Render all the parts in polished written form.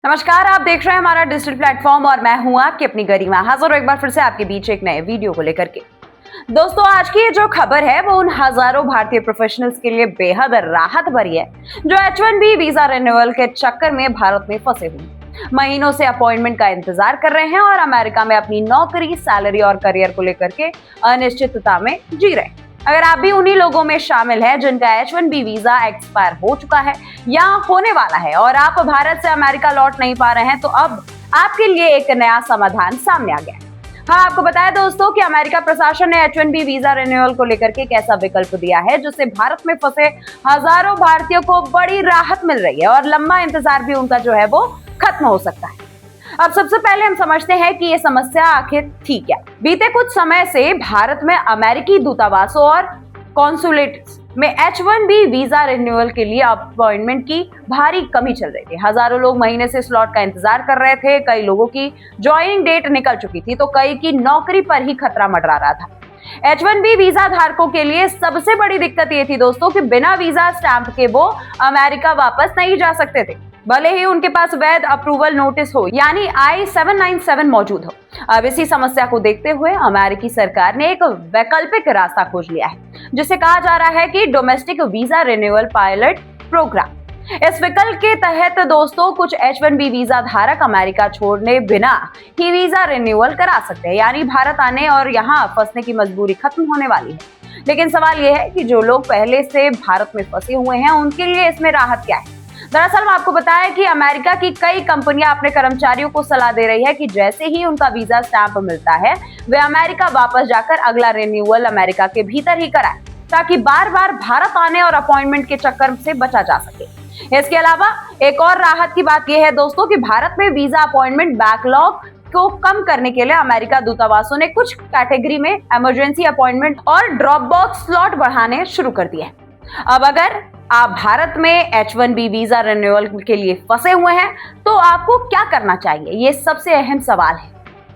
नमस्कार, आप देख रहे हैं हमारा डिजिटल प्लेटफॉर्म और मैं हूं आपकी अपनी गरिमा, हाजिर एक बार फिर से आपके बीच एक नए वीडियो को लेकर के। दोस्तों, आज की ये जो खबर है वो उन हजारों भारतीय प्रोफेशनल्स के लिए बेहद राहत भरी है जो H1B वीजा रिन्यूअल के चक्कर में भारत में फंसे हुए महीनों से अपॉइंटमेंट का इंतजार कर रहे हैं और अमेरिका में अपनी नौकरी, सैलरी और करियर को लेकर के अनिश्चितता में जी रहे हैं। अगर आप भी उन्हीं लोगों में शामिल हैं जिनका H1B वीजा एक्सपायर हो चुका है या होने वाला है और आप भारत से अमेरिका लौट नहीं पा रहे हैं, तो अब आपके लिए एक नया समाधान सामने आ गया है। हाँ, आपको बताया दोस्तों कि अमेरिका प्रशासन ने H1B वीजा रिन्यूअल को लेकर के एक ऐसा विकल्प दिया है जिससे भारत में फंसे हजारों भारतीयों को बड़ी राहत मिल रही है और लंबा इंतजार भी उनका जो है वो खत्म हो सकता है। अब सबसे पहले हम समझते हैं कि ये समस्या आखिर थी क्या। बीते कुछ समय से भारत में अमेरिकी दूतावासों और कॉन्सुलेट्स में H1B वीजा रिन्यूअल के लिए अपॉइंटमेंट की भारी कमी चल रही थी। हजारों लोग महीने से स्लॉट का इंतजार कर रहे थे। कई लोगों की ज्वाइनिंग डेट निकल चुकी थी तो कई की नौकरी पर ही खतरा मंडरा रहा था। H1B वीजा धारकों के लिए सबसे बड़ी दिक्कत ये थी दोस्तों कि बिना वीजा स्टैंप के वो अमेरिका वापस नहीं जा सकते थे, भले ही उनके पास वैध अप्रूवल नोटिस हो यानी I-797 मौजूद हो। अब इसी समस्या को देखते हुए अमेरिकी सरकार ने एक वैकल्पिक रास्ता खोज लिया है जिसे कहा जा रहा है कि domestic visa renewal pilot programme. इस विकल्प के तहत दोस्तों कुछ H1B वीजा धारक अमेरिका छोड़ने बिना ही वीजा रिन्यूअल करा सकते हैं, यानी भारत आने और यहाँ फंसने की मजबूरी खत्म होने वाली है। लेकिन सवाल यह है कि जो लोग पहले से भारत में फंसे हुए हैं उनके लिए इसमें राहत क्या है। दरअसल मैं आपको बताया कि अमेरिका की कई कंपनियां अपने कर्मचारियों को सलाह दे रही है कि जैसे ही उनका वीजा स्टैंप मिलता है वे अमेरिका वापस जाकर अगला रिन्यूअल अमेरिका के भीतर ही कराएं, ताकि बार बार भारत आने और अपॉइंटमेंट के चक्कर से बचा जा सके। इसके अलावा एक और राहत की बात यह है दोस्तों कि भारत में वीजा अपॉइंटमेंट बैकलॉग को कम करने के लिए अमेरिका दूतावासों ने कुछ कैटेगरी में इमरजेंसी अपॉइंटमेंट और ड्रॉप बॉक्स स्लॉट बढ़ाने शुरू कर दिए हैं। अब अगर आप भारत में H1B वीजा रिन्यूअल के लिए फंसे हुए हैं तो आपको क्या करना चाहिए, ये सबसे अहम सवाल है।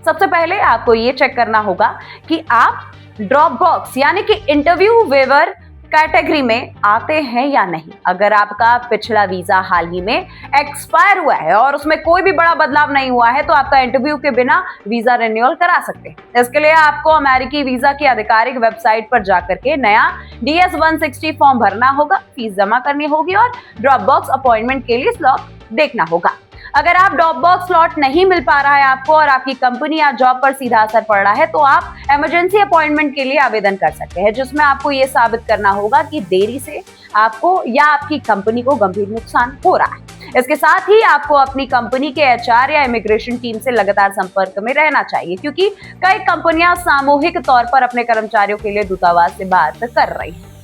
सबसे पहले आपको ये चेक करना होगा कि आप ड्रॉप बॉक्स यानी कि इंटरव्यू वेवर कैटेगरी में आते हैं या नहीं। अगर आपका पिछला वीजा हाल ही में एक्सपायर हुआ है और उसमें कोई भी बड़ा बदलाव नहीं हुआ है तो आपका इंटरव्यू के बिना वीजा रिन्यूअल करा सकते हैं। इसके लिए आपको अमेरिकी वीजा की आधिकारिक वेबसाइट पर जाकर के नया DS-160 फॉर्म भरना होगा, फीस जमा करनी होगी और ड्रॉप बॉक्स अपॉइंटमेंट के लिए स्लॉट देखना होगा। अगर आप ड्रॉप बॉक्स स्लॉट नहीं मिल पा रहा है आपको और आपकी कंपनी या जॉब पर सीधा असर पड़ रहा है तो आप इमरजेंसी अपॉइंटमेंट के लिए आवेदन कर सकते हैं, जिसमें आपको ये साबित करना होगा कि देरी से आपको या आपकी कंपनी को गंभीर नुकसान हो रहा है। इसके साथ ही आपको अपनी कंपनी के HR या इमिग्रेशन टीम से लगातार संपर्क में रहना चाहिए, क्योंकि कई कंपनियां सामूहिक तौर पर अपने कर्मचारियों के लिए दूतावास से बात कर रही हैं।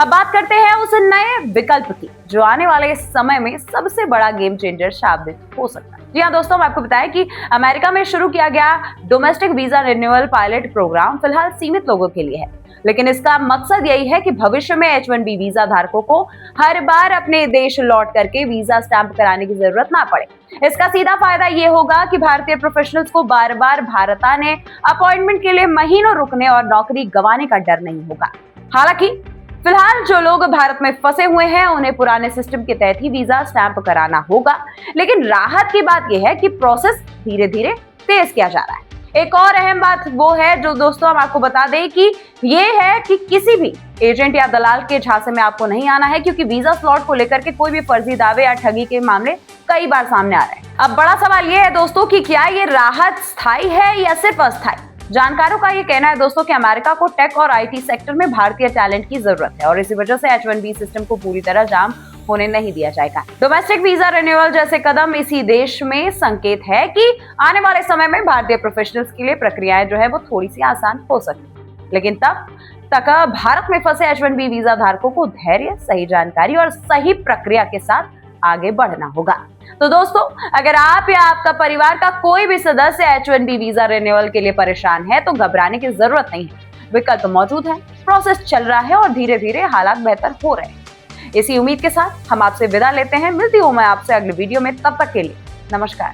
अब बात करते हैं उस नए विकल्प की जो आने वाले समय में सबसे बड़ा गेम चेंजर साबित हो सकता है। जी हाँ दोस्तों, मैं आपको बताया कि अमेरिका में शुरू किया गया domestic visa renewal pilot programme फिलहाल सीमित लोगों के लिए है, लेकिन इसका मकसद यही है कि भविष्य में H1B वीजा धारकों को हर बार अपने देश लौट करके वीजा स्टैंप कराने की जरूरत ना पड़े। इसका सीधा फायदा ये होगा कि भारतीय प्रोफेशनल्स को बार बार भारत आने, अपॉइंटमेंट के लिए महीनों रुकने और नौकरी गंवाने का डर नहीं होगा। हालांकि फिलहाल जो लोग भारत में फंसे हुए हैं उन्हें पुराने सिस्टम के तहत ही वीजा स्टैंप कराना होगा, लेकिन राहत की बात यह है कि प्रोसेस धीरे धीरे तेज किया जा रहा है। एक और अहम बात वो है जो दोस्तों हम आपको बता दें कि ये है कि किसी भी एजेंट या दलाल के झांसे में आपको नहीं आना है, क्योंकि वीजा स्लॉट को लेकर के कोई भी फर्जी दावे या ठगी के मामले कई बार सामने आ रहे हैं। अब बड़ा सवाल ये है दोस्तों कि क्या ये राहत स्थायी है या सिर्फ अस्थायी। जानकारों का ये कहना है दोस्तों कि अमेरिका को टेक और IT सेक्टर में भारतीय टैलेंट की जरूरत है और इसी वजह से H1B सिस्टम को पूरी तरह जाम होने नहीं दिया जाएगा। डोमेस्टिक वीजा रिन्यूअल जैसे कदम इसी देश में संकेत है कि आने वाले समय में भारतीय प्रोफेशनल्स के लिए प्रक्रियाएं जो है वो थोड़ी सी आसान हो सकती, लेकिन तब तक भारत में फंसे H1B वीजा धारकों को धैर्य, सही जानकारी और सही प्रक्रिया के साथ आगे बढ़ना होगा। तो दोस्तों, अगर आप या आपका परिवार का कोई भी सदस्य H1B वीजा रिन्यूअल के लिए परेशान है तो घबराने की जरूरत नहीं है। विकल्प मौजूद है, प्रोसेस चल रहा है और धीरे धीरे हालात बेहतर हो रहे हैं। इसी उम्मीद के साथ हम आपसे विदा लेते हैं। मिलती हूं मैं आपसे अगले वीडियो में, तब तक के लिए नमस्कार।